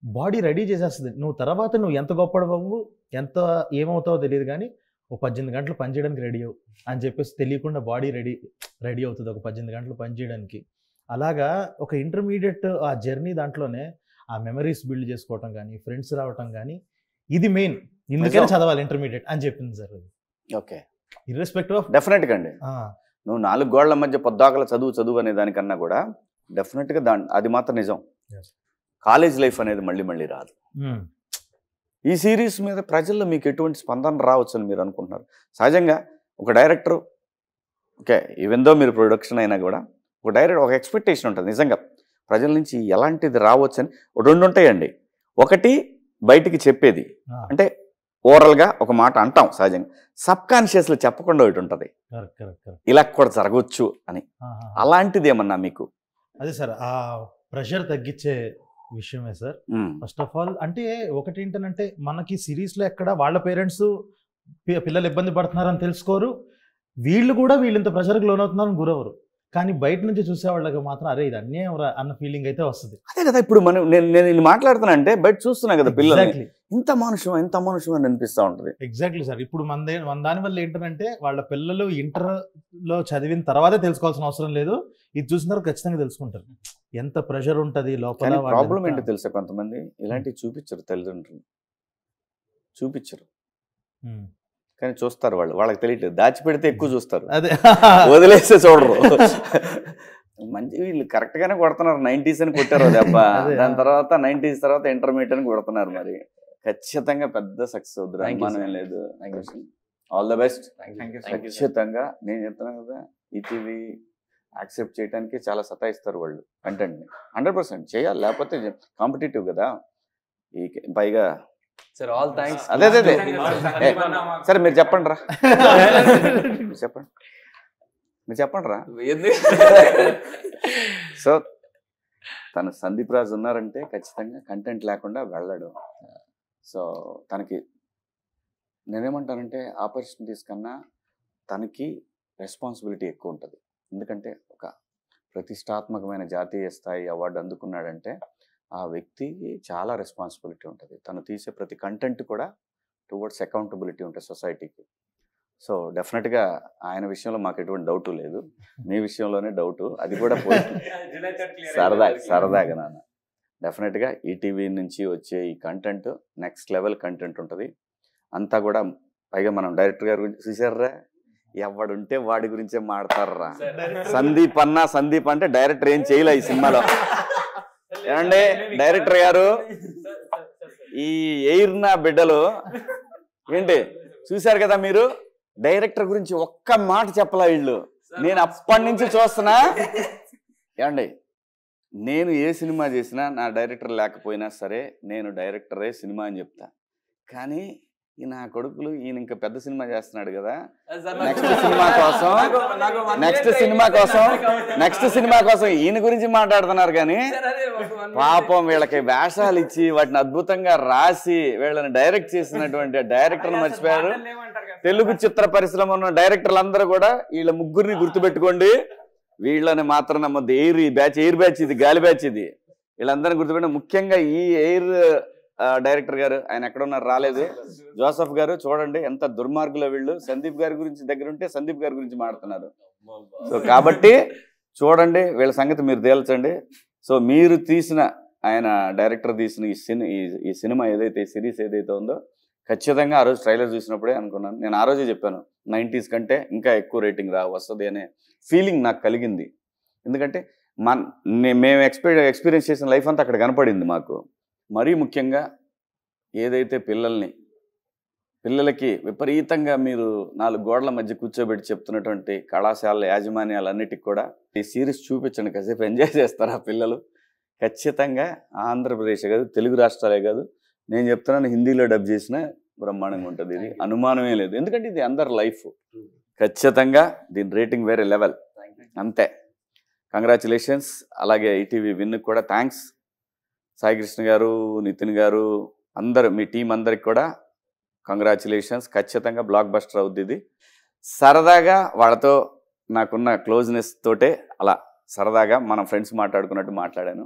Speaker 2: బాడీ రెడీ చేసేస్తుంది. నువ్వు తర్వాత నువ్వు ఎంత గొప్పడవు, ఎంత ఏమవుతావో తెలియదు కానీ ఒక 18 గంటలు పనిచేయడానికి రెడీ అవ్వు అని చెప్పేసి తెలియకుండా బాడీ రెడీ అవుతుంది ఒక 18 గంటలు పనిచేయడానికి. అలాగా ఒక ఇంటర్మీడియట్ ఆ జర్నీ దాంట్లోనే ఆ మెమరీస్ బిల్డ్ చేసుకోవటం కానీ ఫ్రెండ్స్ రావటం కానీ ఇది మెయిన్, ఇందుకనే
Speaker 1: నిజం.
Speaker 2: చదవాలి ఇంటర్మీడియట్ అని చెప్పింది సార్.
Speaker 1: ఓకే,
Speaker 2: ఇర్రెస్పెక్టివ్ ఆఫ్
Speaker 1: డెఫినెట్గా అండి. నువ్వు 4 గోడల మధ్య పొద్దాకల చదువు అనే దానికన్నా కూడా డెఫినెట్గా అది మాత్రం నిజం.
Speaker 2: Yes.
Speaker 1: కాలేజ్ లైఫ్ అనేది మళ్ళీ రాదు. ఈ సిరీస్ మీద ప్రజల్లో మీకు ఎటువంటి స్పందన రావచ్చు అని మీరు అనుకుంటున్నారు? సహజంగా ఒక డైరెక్టర్, ఓకే, ఈవెన్ దో మీరు ప్రొడక్షన్ అయినా కూడా ఒక డైరెక్టర్ ఒక ఎక్స్పెక్టేషన్ ఉంటుంది నిజంగా ప్రజల నుంచి ఎలాంటిది రావచ్చు అని. 2 ఉంటాయండి. ఒకటి బయటికి చెప్పేది, అంటే ఓవరాల్గా ఒక మాట అంటాం సహజంగా, సబ్ కాన్షియస్లో చెప్పకుండా ఒకటి ఉంటుంది, ఇలా కూడా జరగవచ్చు అని. అలాంటిది ఏమన్నా మీకు?
Speaker 2: అదే సార్, ఆ ప్రెషర్ తగ్గించే విషయమే సార్. ఫస్ట్ ఆఫ్ ఆల్ అంటే ఒకటి ఏంటంటే మనకి సిరీస్లో ఎక్కడ వాళ్ళ పేరెంట్స్ పిల్లలు ఇబ్బంది పడుతున్నారని తెలుసుకోరు, వీళ్ళు కూడా వీళ్ళంత ప్రెషర్కి లోనవుతున్నారని గురవరు. కానీ బయట నుంచి చూసే వాళ్ళకి మాత్రం అరే ఇది అన్యాయం రా అన్న ఫీలింగ్ అయితే వస్తుంది.
Speaker 1: అదే కదా ఇప్పుడు నేను మాట్లాడుతున్నా అంటే బయట చూస్తున్నా కదా పిల్లలు, ఇంత మనుషం అని అనిపిస్తూ ఉంటుంది.
Speaker 2: Exactly sir. ఇప్పుడు మన దాని వల్ల ఏంటంటే వాళ్ళ పిల్లలు ఇంటర్లో చదివిన తర్వాతే తెలుసుకోవాల్సిన అవసరం లేదు, ఇది చూసిన తర్వాత ఖచ్చితంగా తెలుసుకుంటారు ఎంత ప్రెషర్ ఉంటుంది లోపల.
Speaker 1: ప్రాబ్లం ఏంటో తెలుసా, కొంతమంది ఇలాంటివి చూపించరు, తల్లిదండ్రులు చూపించరు కానీ చూస్తారు, వాళ్ళకి తెలియట్లేదు, దాచిపెడితే ఎక్కువ చూస్తారు,
Speaker 2: అదే
Speaker 1: వదిలేస్తే చూడరు. మంచి వీళ్ళు కరెక్ట్ గానే కొడుతున్నారు, 90s అని కొట్టారు దెబ్బ, దాని తర్వాత 90s తర్వాత ఇంటర్మీడియట్ అని కొడుతున్నారు. మరి ఖచ్చితంగా పెద్ద సక్సెస్ అవుతుంది, అనుమానం ఏం లేదు. All the best. ఖచ్చితంగా నేను చెప్తున్నాను కదా, ఈటీవీ యాక్సెప్ట్ చేయడానికి చాలా సతాయిస్తారు వాళ్ళు కంటెంట్ని. 100% చేయాలి, లేకపోతే కాంపిటేటివ్ కదా. ఈ పైగా
Speaker 3: సార్ ఆల్ థ్యాంక్స్.
Speaker 1: అదే సరే మీరు చెప్పండి రా, మీరు చెప్పండి రా. సో తను సందీప్ రాజ్ ఉన్నారంటే ఖచ్చితంగా కంటెంట్ లేకుండా వెళ్ళడు. సో తనకి నేనేమంటానంటే ఆపర్చునిటీస్ కన్నా తనకి రెస్పాన్సిబిలిటీ ఎక్కువ ఉంటుంది. ఎందుకంటే ఒక ప్రతిష్టాత్మకమైన జాతీయ స్థాయి అవార్డు అందుకున్నాడంటే ఆ వ్యక్తికి చాలా రెస్పాన్సిబిలిటీ ఉంటుంది. తను తీసే ప్రతి కంటెంట్ కూడా టువర్డ్స్ అకౌంటబిలిటీ ఉంటుంది సొసైటీకి. సో డెఫినెట్గా ఆయన విషయంలో మాకు ఎటువంటి డౌట్ లేదు, మీ విషయంలోనే డౌటు, అది కూడా సరదాగా నాన్న. డెఫినెట్గా ఈటీవీ నుంచి వచ్చే ఈ కంటెంట్ నెక్స్ట్ లెవెల్ కంటెంట్ ఉంటుంది. అంతా కూడా పైగా మనం డైరెక్టర్ గారి గురించి చూసారా, ఎవడుంటే వాడి గురించే మాడతారా. సందీప్ అంటే డైరెక్టర్ ఏం చేయలే ఈ సినిమాలో. ఏమండి డైరెక్టర్ గారు, ఈ ఎయిర్ నా బిడ్డలు ఏంటి చూశారు కదా మీరు, డైరెక్టర్ గురించి ఒక్క మాట చెప్పలా వీళ్ళు. నేను అప్పటి నుంచి చూస్తున్నా. ఏమండి నేను ఏ సినిమా చేసినా నా డైరెక్టర్ లేకపోయినా సరే నేను డైరెక్టరే సినిమా అని చెప్తా. కానీ ఈ నా కొడుకులు ఈయన ఇంకా పెద్ద సినిమా చేస్తున్నాడు కదా, నెక్స్ట్ సినిమా కోసం ఈయన గురించి మాట్లాడుతున్నారు. కానీ పాపం వీళ్ళకి వేషాలు ఇచ్చి వాటిని అద్భుతంగా రాసి వీళ్ళని డైరెక్ట్ చేసినటువంటి డైరెక్టర్ని మర్చిపోయారు. తెలుగు చిత్ర పరిశ్రమ ఉన్న డైరెక్టర్లు అందరూ కూడా వీళ్ళ ముగ్గురిని గుర్తుపెట్టుకోండి. వీళ్ళని మాత్రం నమ్మద్దు. ఎయిర్ బ్యాచ్ ఇది గాలి బ్యాచ్ ఇది, వీళ్ళందరినీ గుర్తుపెట్టి. ముఖ్యంగా ఈ ఎయిర్ డైరెక్టర్ గారు, ఆయన ఎక్కడ ఉన్నారు రాలేదు, జోసఫ్ గారు చూడండి ఎంత దుర్మార్గులో వీళ్ళు. సందీప్ గారి గురించి దగ్గర ఉంటే సందీప్ గారి గురించి మాట్లాడుతున్నారు. సో కాబట్టి చూడండి వీళ్ళ సంగతి మీరు తేల్చండి. సో మీరు తీసిన ఆయన డైరెక్టర్ తీసిన ఈ సినిమా ఏదైతే సిరీస్ ఏదైతే ఉందో ఖచ్చితంగా ఆ రోజు ట్రైలర్ చూసినప్పుడే అనుకున్నాను. నేను ఆ రోజే చెప్పాను 90s కంటే ఇంకా ఎక్కువ రేటింగ్ వస్తుంది అనే ఫీలింగ్ నాకు కలిగింది. ఎందుకంటే మేము ఎక్స్పీరియన్స్ చేసిన లైఫ్ అంతా అక్కడ కనపడింది మాకు. మరీ ముఖ్యంగా ఏదైతే పిల్లలకి విపరీతంగా మీరు 4 గోడల మధ్య కూర్చోబెట్టి చెప్తున్నటువంటి కళాశాల యాజమాన్యాలన్నిటికి కూడా ఈ సిరీస్ చూపించండి, కాసేపు ఎంజాయ్ చేస్తారు ఆ పిల్లలు. ఖచ్చితంగా ఆంధ్రప్రదేశ్ కాదు, తెలుగు రాష్ట్రాలే కాదు, నేను చెప్తున్నాను హిందీలో డబ్ చేసిన బ్రహ్మాండంగా ఉంటుంది. ఇది అనుమానమే లేదు, ఎందుకంటే ఇది అందరి లైఫ్. ఖచ్చితంగా దీని రేటింగ్ వేరే లెవెల్, అంతే. కంగ్రాచులేషన్స్. అలాగే ఈటీవీ విన్ కూడా థ్యాంక్స్. సాయి కృష్ణ గారు, నితిన్ గారు, అందరు మీ టీం అందరికి కూడా కంగ్రాచులేషన్స్. ఖచ్చితంగా బ్లాక్ బస్టర్ అవుద్ది ఇది. సరదాగా వాళ్ళతో నాకున్న క్లోజ్నెస్ తోటే అలా సరదాగా మనం ఫ్రెండ్స్ మాట్లాడుకున్నట్టు మాట్లాడాను.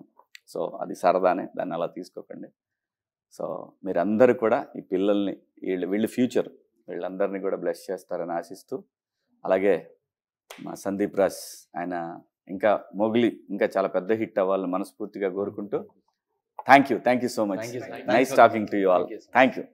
Speaker 1: సో అది సరదానే, దాన్ని అలా తీసుకోకండి. సో మీరందరూ కూడా ఈ పిల్లల్ని వీళ్ళు ఫ్యూచర్, వీళ్ళందరినీ కూడా బ్లెస్ చేస్తారని ఆశిస్తూ, అలాగే మా సందీప్ రాజ్ ఆయన ఇంకా మొగిలి ఇంకా చాలా పెద్ద హిట్ అవ్వాలని మనస్ఫూర్తిగా కోరుకుంటూ thank you so much.
Speaker 5: Thank you, sir.
Speaker 1: Nice talking to you all. Thank you.